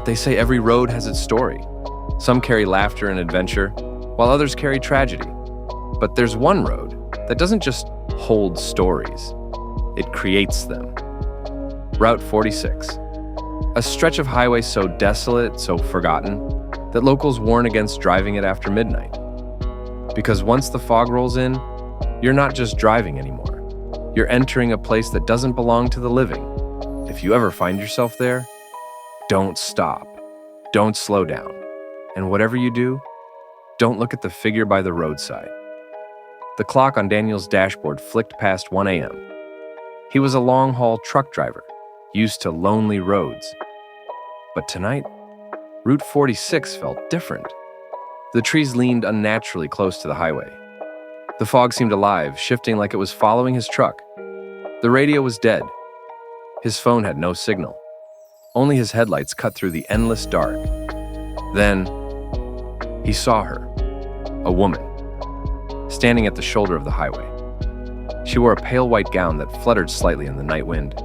They say every road has its story. Some carry laughter and adventure, while others carry tragedy. But there's one road that doesn't just hold stories, it creates them. Route 46. A stretch of highway so desolate, so forgotten, that locals warn against driving it after midnight. Because once the fog rolls in, you're not just driving anymore. You're entering a place that doesn't belong to the living. If you ever find yourself there, don't stop. Don't slow down. And whatever you do, don't look at the figure by the roadside. The clock on Daniel's dashboard flicked past 1 a.m. He was a long-haul truck driver, used to lonely roads. But tonight, Route 46 felt different. The trees leaned unnaturally close to the highway. The fog seemed alive, shifting like it was following his truck. The radio was dead. His phone had no signal. Only his headlights cut through the endless dark. Then, he saw her, a woman, standing at the shoulder of the highway. She wore a pale white gown that fluttered slightly in the night wind.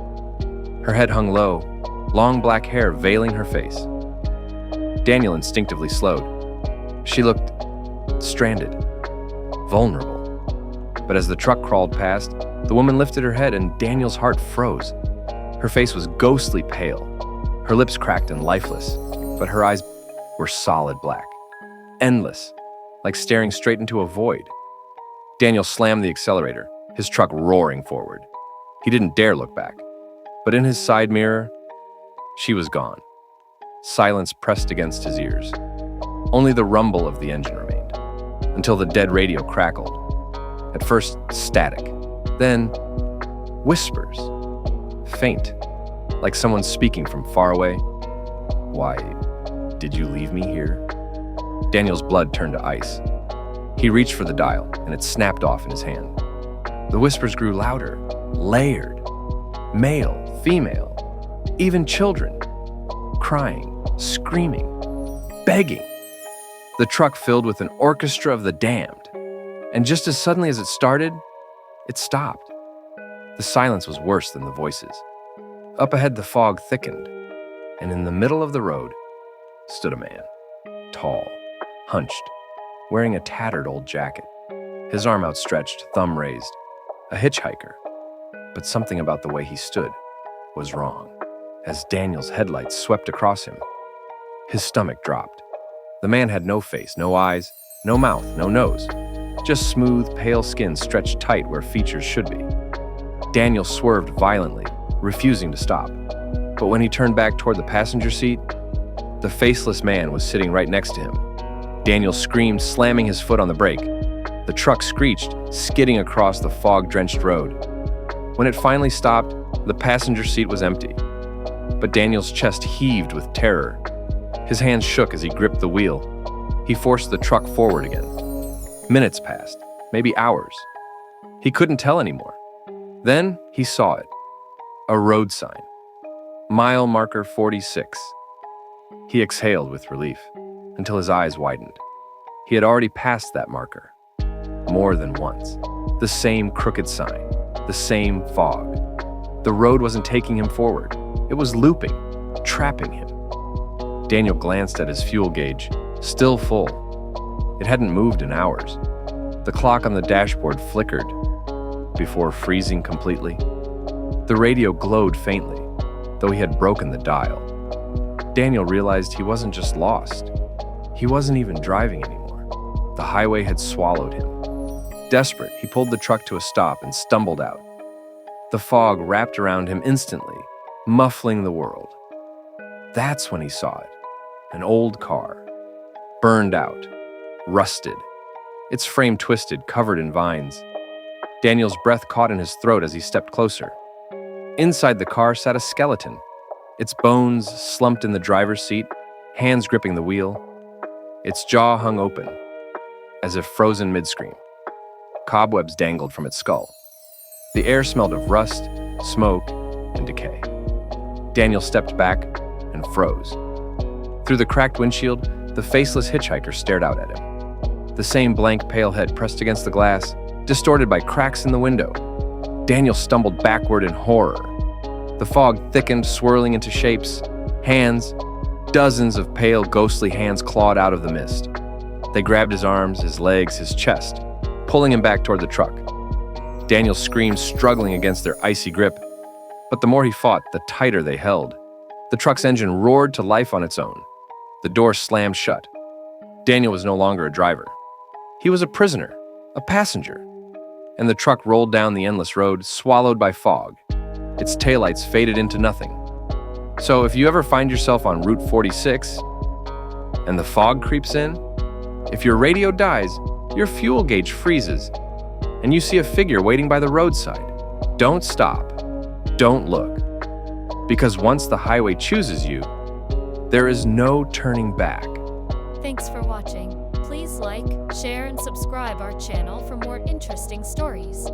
Her head hung low, long black hair veiling her face. Daniel instinctively slowed. She looked stranded, vulnerable. But as the truck crawled past, the woman lifted her head and Daniel's heart froze. Her face was ghostly pale. Her lips cracked and lifeless, but her eyes were solid black, endless, like staring straight into a void. Daniel slammed the accelerator, his truck roaring forward. He didn't dare look back, but in his side mirror, she was gone. Silence pressed against his ears. Only the rumble of the engine remained, until the dead radio crackled. At first, static, then whispers, faint, like someone speaking from far away. "Why, did you leave me here?" Daniel's blood turned to ice. He reached for the dial, and it snapped off in his hand. The whispers grew louder, layered. Male, female, even children. Crying, screaming, begging. The truck filled with an orchestra of the damned. And just as suddenly as it started, it stopped. The silence was worse than the voices. Up ahead, the fog thickened, and in the middle of the road stood a man, tall, hunched, wearing a tattered old jacket, his arm outstretched, thumb raised, a hitchhiker. But something about the way he stood was wrong. As Daniel's headlights swept across him, his stomach dropped. The man had no face, no eyes, no mouth, no nose, just smooth, pale skin stretched tight where features should be. Daniel swerved violently, refusing to stop. But when he turned back toward the passenger seat, the faceless man was sitting right next to him. Daniel screamed, slamming his foot on the brake. The truck screeched, skidding across the fog-drenched road. When it finally stopped, the passenger seat was empty. But Daniel's chest heaved with terror. His hands shook as he gripped the wheel. He forced the truck forward again. Minutes passed, maybe hours. He couldn't tell anymore. Then he saw it. A road sign. Mile marker 46. He exhaled with relief, until his eyes widened. He had already passed that marker. More than once. The same crooked sign. The same fog. The road wasn't taking him forward. It was looping, trapping him. Daniel glanced at his fuel gauge, still full. It hadn't moved in hours. The clock on the dashboard flickered before freezing completely. The radio glowed faintly, though he had broken the dial. Daniel realized he wasn't just lost. He wasn't even driving anymore. The highway had swallowed him. Desperate, he pulled the truck to a stop and stumbled out. The fog wrapped around him instantly, muffling the world. That's when he saw it. An old car. Burned out. Rusted. Its frame twisted, covered in vines. Daniel's breath caught in his throat as he stepped closer. Inside the car sat a skeleton. Its bones slumped in the driver's seat, hands gripping the wheel. Its jaw hung open, as if frozen mid-scream. Cobwebs dangled from its skull. The air smelled of rust, smoke, and decay. Daniel stepped back and froze. Through the cracked windshield, the faceless hitchhiker stared out at him. The same blank, pale head pressed against the glass, distorted by cracks in the window. Daniel stumbled backward in horror. The fog thickened, swirling into shapes, hands, Dozens of pale, ghostly hands clawed out of the mist. They grabbed his arms, his legs, his chest, pulling him back toward the truck. Daniel screamed, struggling against their icy grip. But the more he fought, the tighter they held. The truck's engine roared to life on its own. The door slammed shut. Daniel was no longer a driver. He was a prisoner, a passenger. And the truck rolled down the endless road, swallowed by fog. Its taillights faded into nothing. So if you ever find yourself on Route 46 and the fog creeps in, if your radio dies, your fuel gauge freezes, and you see a figure waiting by the roadside, don't stop. Don't look. Because once the highway chooses you, there is no turning back. Thanks for watching. Please like, share, and subscribe our channel for more interesting stories.